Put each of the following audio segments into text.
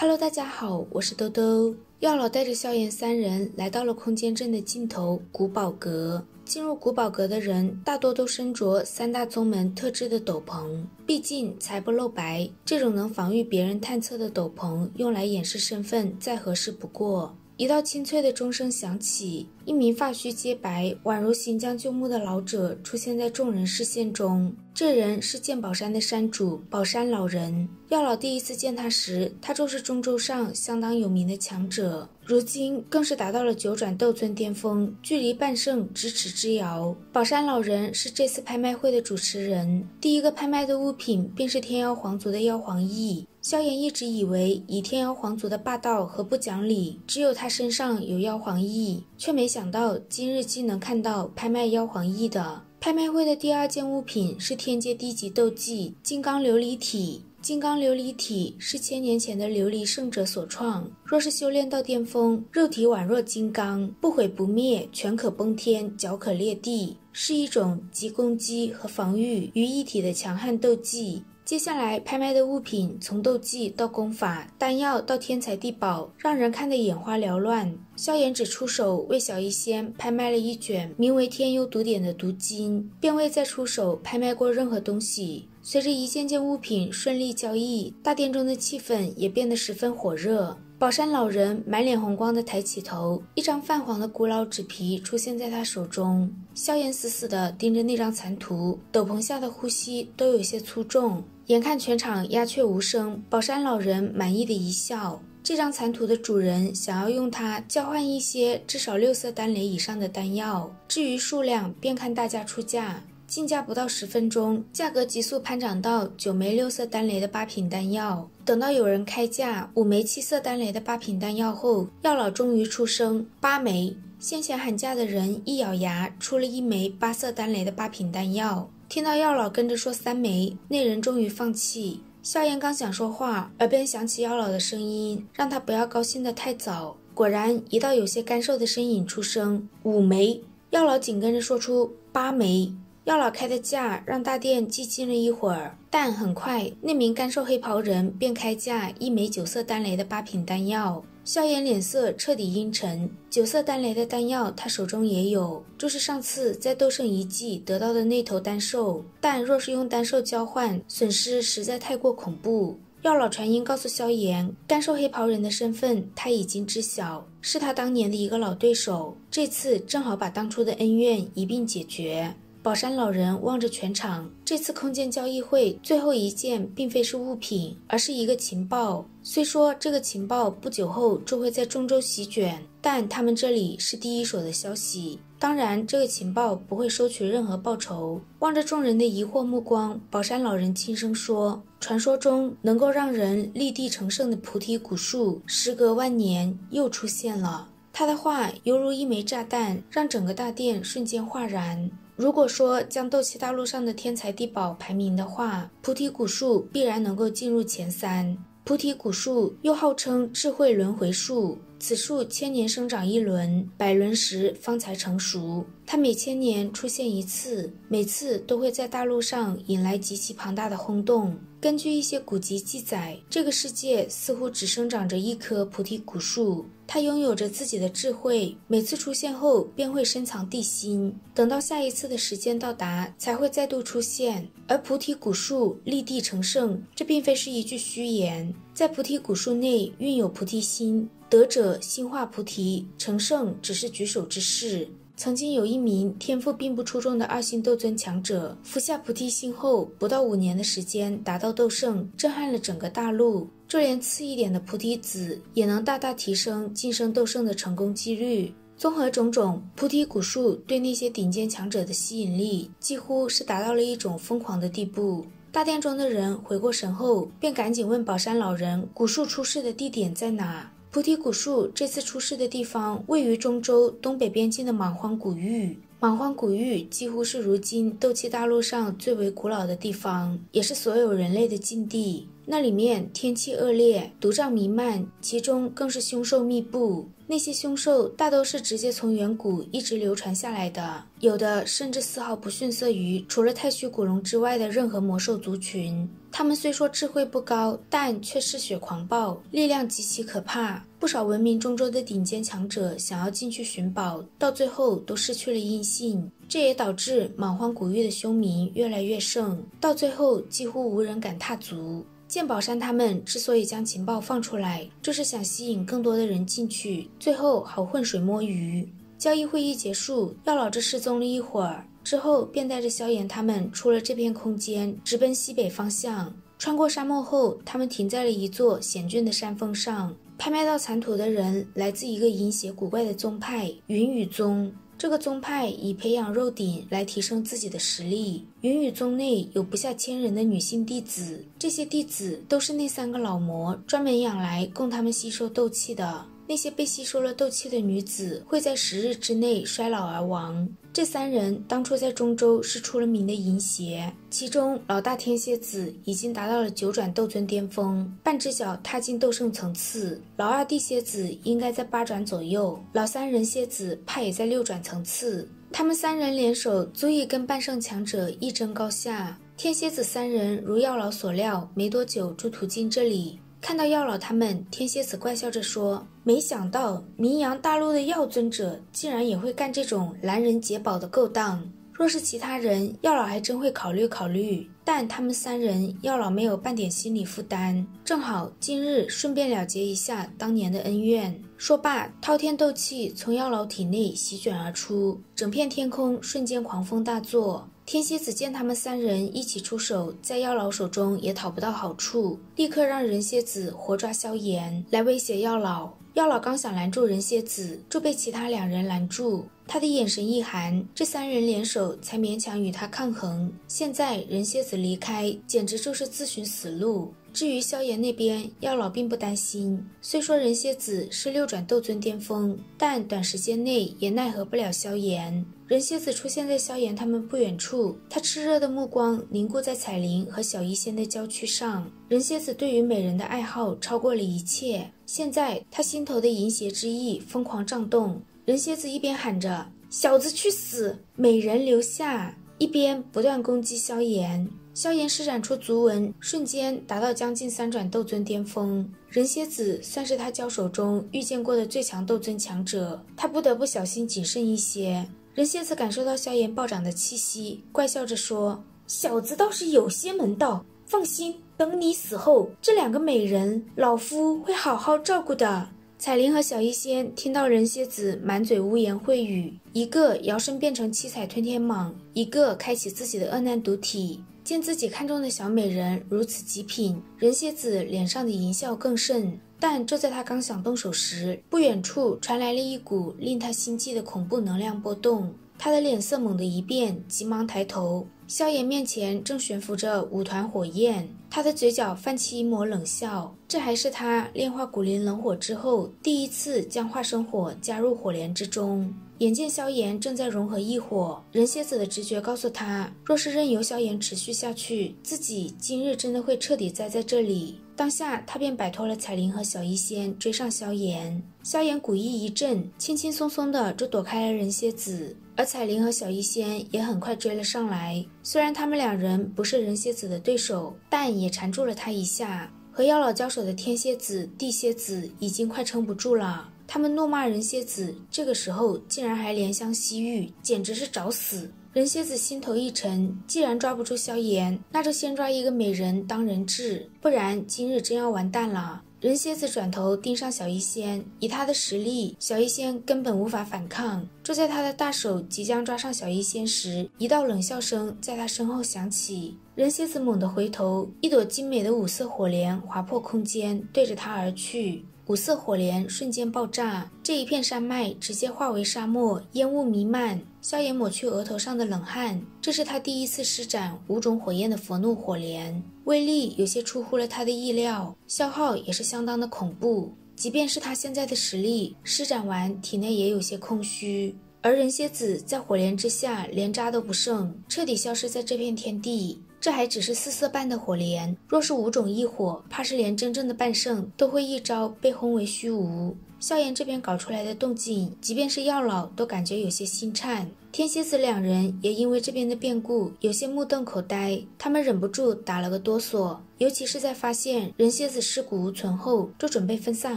Hello， 大家好，我是兜兜。药老带着萧炎三人来到了空间阵的尽头古堡阁。进入古堡阁的人大多都身着三大宗门特制的斗篷，毕竟财不露白，这种能防御别人探测的斗篷用来掩饰身份再合适不过。一道清脆的钟声响起，一名发须皆白、宛如行将就木的老者出现在众人视线中。这人是剑宝山的山主宝山老人。药老第一次见他时，他就是中州上相当有名的强者，如今更是达到了9转斗尊巅峰，距离半圣咫尺之遥。宝山老人是这次拍卖会的主持人，第一个拍卖的物品便是天妖皇族的妖皇翼。萧炎一直以为以天妖皇族的霸道和不讲理，只有他身上有妖皇翼，却没想到今日竟能看到拍卖妖皇翼的。拍卖会的第二件物品是天阶低级斗技金刚琉璃体。金刚琉璃体是1000年前的琉璃圣者所创，若是修炼到巅峰，肉体宛若金刚，不毁不灭，拳可崩天，脚可裂地，是一种集攻击和防御于一体的强悍斗技。接下来拍卖的物品从斗技到功法，丹药到天材地宝，让人看得眼花缭乱。萧炎只出手为小医仙拍卖了一卷名为天幽毒典的毒经，便未再出手拍卖过任何东西。随着一件件物品顺利交易，大殿中的气氛也变得十分火热。宝山老人满脸红光地抬起头，一张泛黄的古老纸皮出现在他手中。萧炎死死地盯着那张残图，斗篷下的呼吸都有些粗重。眼看全场鸦雀无声，宝山老人满意的一笑。这张残图的主人想要用它交换一些至少6色丹雷以上的丹药，至于数量便看大家出价。竞价不到10分钟，价格急速攀涨到9枚6色丹雷的8品丹药。等到有人开价5枚7色丹雷的8品丹药后，药老终于出声：8枚。先前喊价的人一咬牙，出了1枚8色丹雷的8品丹药。听到药老跟着说3枚，那人终于放弃。萧炎刚想说话，耳边响起药老的声音，让他不要高兴得太早。果然，一道有些干瘦的身影出声：5枚。药老紧跟着说出8枚。药老开的价让大殿寂静了一会儿，但很快那名干瘦黑袍人便开价1枚9色丹雷的8品丹药。萧炎脸色彻底阴沉，9色丹雷的丹药他手中也有，就是上次在斗圣遗迹得到的那头丹兽，但若是用丹兽交换，损失实在太过恐怖。药老传音告诉萧炎，干瘦黑袍人的身份他已经知晓，是他当年的一个老对手，这次正好把当初的恩怨一并解决。宝山老人望着全场，这次空间交易会最后一件并非是物品，而是一个情报。虽说这个情报不久后就会在中州席卷，但他们这里是第一手的消息。当然，这个情报不会收取任何报酬。望着众人的疑惑目光，宝山老人轻声说：传说中能够让人立地成圣的菩提古树，时隔万年又出现了。他的话犹如一枚炸弹，让整个大殿瞬间哗然。如果说将斗气大陆上的天材地宝排名的话，菩提古树必然能够进入前3。菩提古树又号称智慧轮回树，此树1000年生长一轮，100轮时方才成熟。它每1000年出现一次，每次都会在大陆上引来极其庞大的轰动。根据一些古籍记载，这个世界似乎只生长着一棵菩提古树，它拥有着自己的智慧，每次出现后便会深藏地心，等到下一次的时间到达才会再度出现。而菩提古树立地成圣，这并非是一句虚言，在菩提古树内蕴有菩提心，得者心化菩提，成圣只是举手之事。曾经有一名天赋并不出众的2星斗尊强者，服下菩提心后，不到5年的时间达到斗圣，震撼了整个大陆。就连次一点的菩提子，也能大大提升晋升斗圣的成功几率。综合种种，菩提古树对那些顶尖强者的吸引力，几乎是达到了一种疯狂的地步。大殿中的人回过神后，便赶紧问宝山老人，古树出世的地点在哪？菩提古树这次出世的地方位于中州东北边境的莽荒古域。莽荒古域几乎是如今斗气大陆上最为古老的地方，也是所有人类的禁地。那里面天气恶劣，毒瘴弥漫，其中更是凶兽密布。那些凶兽大都是直接从远古一直流传下来的，有的甚至丝毫不逊色于除了太虚古龙之外的任何魔兽族群。他们虽说智慧不高，但却嗜血狂暴，力量极其可怕。不少闻名中州的顶尖强者想要进去寻宝，到最后都失去了音信。这也导致莽荒古域的凶民越来越盛，到最后几乎无人敢踏足。鉴宝山他们之所以将情报放出来，就是想吸引更多的人进去，最后好浑水摸鱼。交易会议结束，药老这失踪了一会儿之后，便带着萧炎他们出了这片空间，直奔西北方向。穿过沙漠后，他们停在了一座险峻的山峰上。拍卖到残土的人来自一个阴邪古怪的宗派云雨宗。这个宗派以培养肉鼎来提升自己的实力。云雨宗内有不下1000人的女性弟子，这些弟子都是那3个老魔专门养来供他们吸收斗气的。那些被吸收了斗气的女子会在10日之内衰老而亡。这3人当初在中州是出了名的淫邪，其中老大天蝎子已经达到了9转斗尊巅峰，半只脚踏进斗圣层次；老二地蝎子应该在8转左右，老三人蝎子怕也在6转层次。他们3人联手足以跟半圣强者一争高下。天蝎子3人如药老所料，没多久就途经这里。看到药老他们，天蝎子怪笑着说：“没想到名扬大陆的药尊者竟然也会干这种拦人劫宝的勾当。若是其他人，药老还真会考虑考虑，但他们3人，药老没有半点心理负担。正好今日顺便了结一下当年的恩怨。”说罢，滔天斗气从药老体内席卷而出，整片天空瞬间狂风大作。天蝎子见他们3人一起出手，在药老手中也讨不到好处，立刻让人蝎子活抓萧炎来威胁药老。药老刚想拦住人蝎子，就被其他2人拦住。他的眼神一寒，这3人联手才勉强与他抗衡。现在人蝎子离开，简直就是自寻死路。至于萧炎那边，药老并不担心。虽说人蝎子是6转斗尊巅峰，但短时间内也奈何不了萧炎。人蝎子出现在萧炎他们不远处，他炽热的目光凝固在彩铃和小医仙的娇躯上。人蝎子对于美人的爱好超过了一切，现在他心头的淫邪之意疯狂胀动。人蝎子一边喊着“小子去死，美人留下”，一边不断攻击萧炎。萧炎施展出足纹，瞬间达到将近3转斗尊巅峰。人蝎子算是他交手中遇见过的最强斗尊强者，他不得不小心谨慎一些。人蝎子感受到萧炎暴涨的气息，怪笑着说：“小子倒是有些门道，放心，等你死后，这2个美人，老夫会好好照顾的。”彩铃和小医仙听到人蝎子满嘴污言秽语，一个摇身变成七彩吞天蟒，一个开启自己的恶难毒体。见自己看中的小美人如此极品，人蝎子脸上的淫笑更甚。但就在他刚想动手时，不远处传来了一股令他心悸的恐怖能量波动。他的脸色猛地一变，急忙抬头，萧炎面前正悬浮着5团火焰，他的嘴角泛起一抹冷笑。这还是他炼化古灵冷火之后第一次将化生火加入火莲之中。眼见萧炎正在融合异火，人蝎子的直觉告诉他，若是任由萧炎持续下去，自己今日真的会彻底栽在这里。当下他便摆脱了彩铃和小医仙，追上萧炎。萧炎古意一震，轻轻松松的就躲开了人蝎子，而彩铃和小医仙也很快追了上来。虽然他们2人不是人蝎子的对手，但也缠住了他一下。和妖老交手的天蝎子、地蝎子已经快撑不住了，他们怒骂人蝎子，这个时候竟然还怜香惜玉，简直是找死。人蝎子心头一沉，既然抓不住萧炎，那就先抓一个美人当人质，不然今日真要完蛋了。人蝎子转头盯上小医仙，以他的实力，小医仙根本无法反抗。就在他的大手即将抓上小医仙时，一道冷笑声在他身后响起。人蝎子猛地回头，一朵精美的5色火莲划破空间，对着他而去。5色火莲瞬间爆炸，这一片山脉直接化为沙漠，烟雾弥漫。萧炎抹去额头上的冷汗，这是他第一次施展5种火焰的佛怒火莲，威力有些出乎了他的意料，消耗也是相当的恐怖。即便是他现在的实力，施展完体内也有些空虚。而人蝎子在火莲之下连渣都不剩，彻底消失在这片天地。这还只是4色半的火莲，若是5种异火，怕是连真正的半圣都会一朝被轰为虚无。萧炎这边搞出来的动静，即便是药老都感觉有些心颤。天蝎子2人也因为这边的变故有些目瞪口呆，他们忍不住打了个哆嗦，尤其是在发现人蝎子尸骨无存后，就准备分散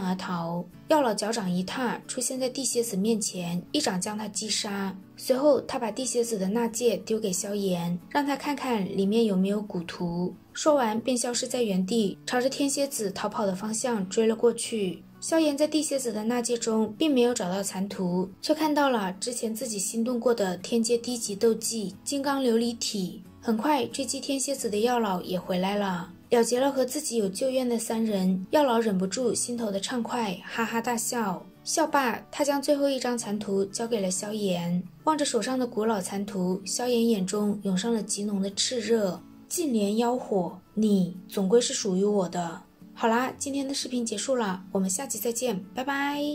而逃。药老脚掌一踏，出现在地蝎子面前，一掌将他击杀。随后他把地蝎子的纳戒丢给萧炎，让他看看里面有没有蛊图。说完便消失在原地，朝着天蝎子逃跑的方向追了过去。萧炎在地蝎子的纳戒中并没有找到残图，却看到了之前自己心动过的天阶低级斗技金刚琉璃体。很快追击天蝎子的药老也回来了，了结了和自己有旧怨的3人，药老忍不住心头的畅快，哈哈大笑。笑罢，他将最后一张残图交给了萧炎。望着手上的古老残图，萧炎眼中涌上了极浓的炽热。净莲妖火，你总归是属于我的。好啦，今天的视频结束了，我们下期再见，拜拜。